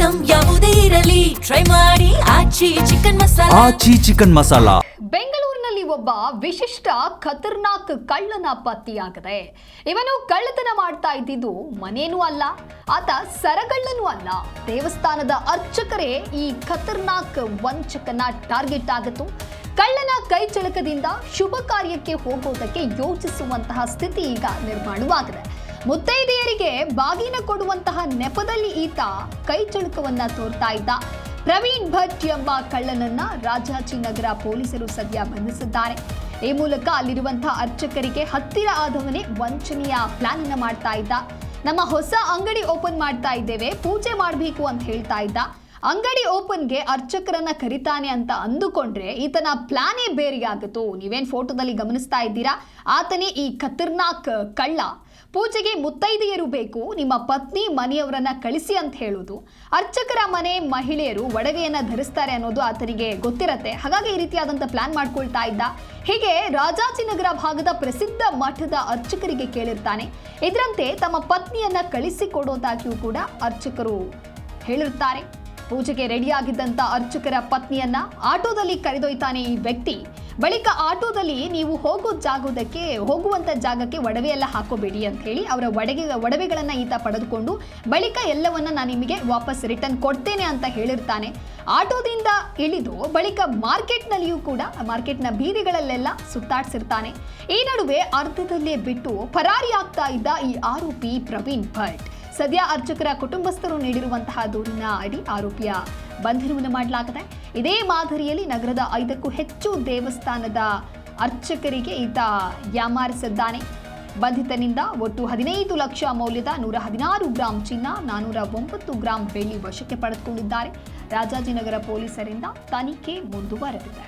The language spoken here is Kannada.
ಐಟಂ ಯಾವುದೇ ಇರಲಿ ಟ್ರೈ ಮಾಡಿ ಆಚಿ ಚಿಕನ್ ಮಸಾಲಾ. ಬೆಂಗಳೂರಿನಲ್ಲಿ ಒಬ್ಬ ವಿಶಿಷ್ಟ ಖತರ್ನಾಕ್ ಕಳ್ಳನ ಪತ್ತೆಯಾಗಿದೆ. ಇವನು ಕಳ್ಳತನ ಮಾಡ್ತಾ ಇದ್ದಿದ್ದು ಮನೇನೂ ಅಲ್ಲ, ಆತ ಸರಗಳ್ಳನೂ ಅಲ್ಲ. ದೇವಸ್ಥಾನದ ಅರ್ಚಕರೇ ಈ ಖತರ್ನಾಕ್ ವಂಚಕನ ಟಾರ್ಗೆಟ್ ಆಗಿತ್ತು. ಕಳ್ಳನ ಕೈ ಚಳಕದಿಂದ ಶುಭ ಕಾರ್ಯಕ್ಕೆ ಹೋಗೋದಕ್ಕೆ ಯೋಚಿಸುವಂತಹ ಸ್ಥಿತಿ ಈಗ ನಿರ್ಮಾಣವಾಗಿದೆ. ಮುತ್ತೈದೆಯರಿಗೆ ಬಾಗಿನ ಕೊಡುವಂತಹ ನೆಪದಲ್ಲಿ ಈತ ಕೈ ಚಳಕವನ್ನ ತೋರ್ತಾ ಇದ್ದ. ಪ್ರವೀಣ್ ಭಟ್ ಎಂಬ ಕಳ್ಳನನ್ನ ರಾಜಾಜಿನಗರ ಪೊಲೀಸರು ಸದ್ಯ ಬಂಧಿಸಿದ್ದಾರೆ. ಈ ಮೂಲಕ ಅಲ್ಲಿರುವಂತಹ ಅರ್ಚಕರಿಗೆ ಹತ್ತಿರ ಆದವನೇ ವಂಚನೆಯ ಪ್ಲಾನ್ ಅನ್ನ ಮಾಡ್ತಾ ಇದ್ದ. ನಮ್ಮ ಹೊಸ ಅಂಗಡಿ ಓಪನ್ ಮಾಡ್ತಾ ಇದ್ದೇವೆ, ಪೂಜೆ ಮಾಡಬೇಕು ಅಂತ ಹೇಳ್ತಾ ಇದ್ದ. ಅಂಗಡಿ ಓಪನ್ಗೆ ಅರ್ಚಕರನ್ನ ಕರಿತಾನೆ ಅಂತ ಅಂದುಕೊಂಡ್ರೆ ಈತನ ಪ್ಲಾನೇ ಬೇರೆಯಾಗಿತ್ತು. ನೀವೇನ್ ಫೋಟೋದಲ್ಲಿ ಗಮನಿಸ್ತಾ ಇದ್ದೀರಾ, ಆತನೇ ಈ ಖತರ್ನಾಕ್ ಕಳ್ಳ. ಪೂಜೆಗೆ ಮುತ್ತೈದೆಯರು ಬೇಕು, ನಿಮ್ಮ ಪತ್ನಿ ಮನೆಯವರನ್ನ ಕಳಿಸಿ ಅಂತ ಹೇಳುವುದು. ಅರ್ಚಕರ ಮನೆ ಮಹಿಳೆಯರು ಒಡವೆಯನ್ನ ಧರಿಸ್ತಾರೆ ಅನ್ನೋದು ಆತನಿಗೆ ಗೊತ್ತಿರತ್ತೆ. ಹಾಗಾಗಿ ಈ ರೀತಿಯಾದಂಥ ಪ್ಲಾನ್ ಮಾಡ್ಕೊಳ್ತಾ ಇದ್ದ. ಹೀಗೆ ರಾಜಾಜಿನಗರ ಭಾಗದ ಪ್ರಸಿದ್ಧ ಮಠದ ಅರ್ಚಕರಿಗೆ ಕೇಳಿರ್ತಾನೆ. ಇದರಂತೆ ತಮ್ಮ ಪತ್ನಿಯನ್ನ ಕಳಿಸಿಕೊಡೋದಾಗಿಯೂ ಕೂಡ ಅರ್ಚಕರು ಹೇಳಿರ್ತಾರೆ. ಪೂಜೆಗೆ ರೆಡಿಯಾಗಿದ್ದಂಥ ಅರ್ಚಕರ ಪತ್ನಿಯನ್ನ ಆಟೋದಲ್ಲಿ ಕರೆದೊಯ್ತಾನೆ ಈ ವ್ಯಕ್ತಿ. ಬಳಿಕ ಆಟೋದಲ್ಲಿ ನೀವು ಹೋಗುವಂತ ಜಾಗಕ್ಕೆ ಒಡವೆಯೆಲ್ಲ ಹಾಕೋಬೇಡಿ ಅಂತ ಹೇಳಿ ಅವರ ಒಡವೆಗಳನ್ನ ಈತ ಪಡೆದುಕೊಂಡು ಬಳಿಕ ಎಲ್ಲವನ್ನ ನಾನು ನಿಮಗೆ ವಾಪಸ್ ರಿಟರ್ನ್ ಕೊಡ್ತೇನೆ ಅಂತ ಹೇಳಿರ್ತಾನೆ. ಆಟೋದಿಂದ ಇಳಿದು ಬಳಿಕ ಮಾರ್ಕೆಟ್ನ ಬೀದಿಗಳಲ್ಲೆಲ್ಲ ಸುತ್ತಾಡ್ಸಿರ್ತಾನೆ. ಈ ನಡುವೆ ಅರ್ಧದಲ್ಲೇ ಬಿಟ್ಟು ಪರಾರಿ ಆಗ್ತಾ ಇದ್ದ ಈ ಆರೋಪಿ ಪ್ರವೀಣ್ ಭಟ್. ಸದ್ಯ ಅರ್ಚಕರ ಕುಟುಂಬಸ್ಥರು ನೀಡಿರುವಂತಹ ದೂರಿನ ಅಡಿ ಆರೋಪಿಯ ಬಂಧನವನ್ನು ಮಾಡಲಾಗಿದೆ. ಇದೇ ಮಾದರಿಯಲ್ಲಿ ನಗರದ 5ಕ್ಕೂ ಹೆಚ್ಚು ದೇವಸ್ಥಾನದ ಅರ್ಚಕರಿಗೆ ಈತ ಯಾಮಾರಿಸಿದ್ದಾನೆ. ಬಂಧಿತನಿಂದ ಒಟ್ಟು 15 ಲಕ್ಷ ಮೌಲ್ಯದ 116 ಗ್ರಾಂ ಚಿನ್ನ, 409 ಗ್ರಾಂ ಬೆಳ್ಳಿ ವಶಕ್ಕೆ ಪಡೆದುಕೊಂಡಿದ್ದಾರೆ. ರಾಜಾಜಿನಗರ ಪೊಲೀಸರಿಂದ ತನಿಖೆ ಮುಂದುವರೆದಿದೆ.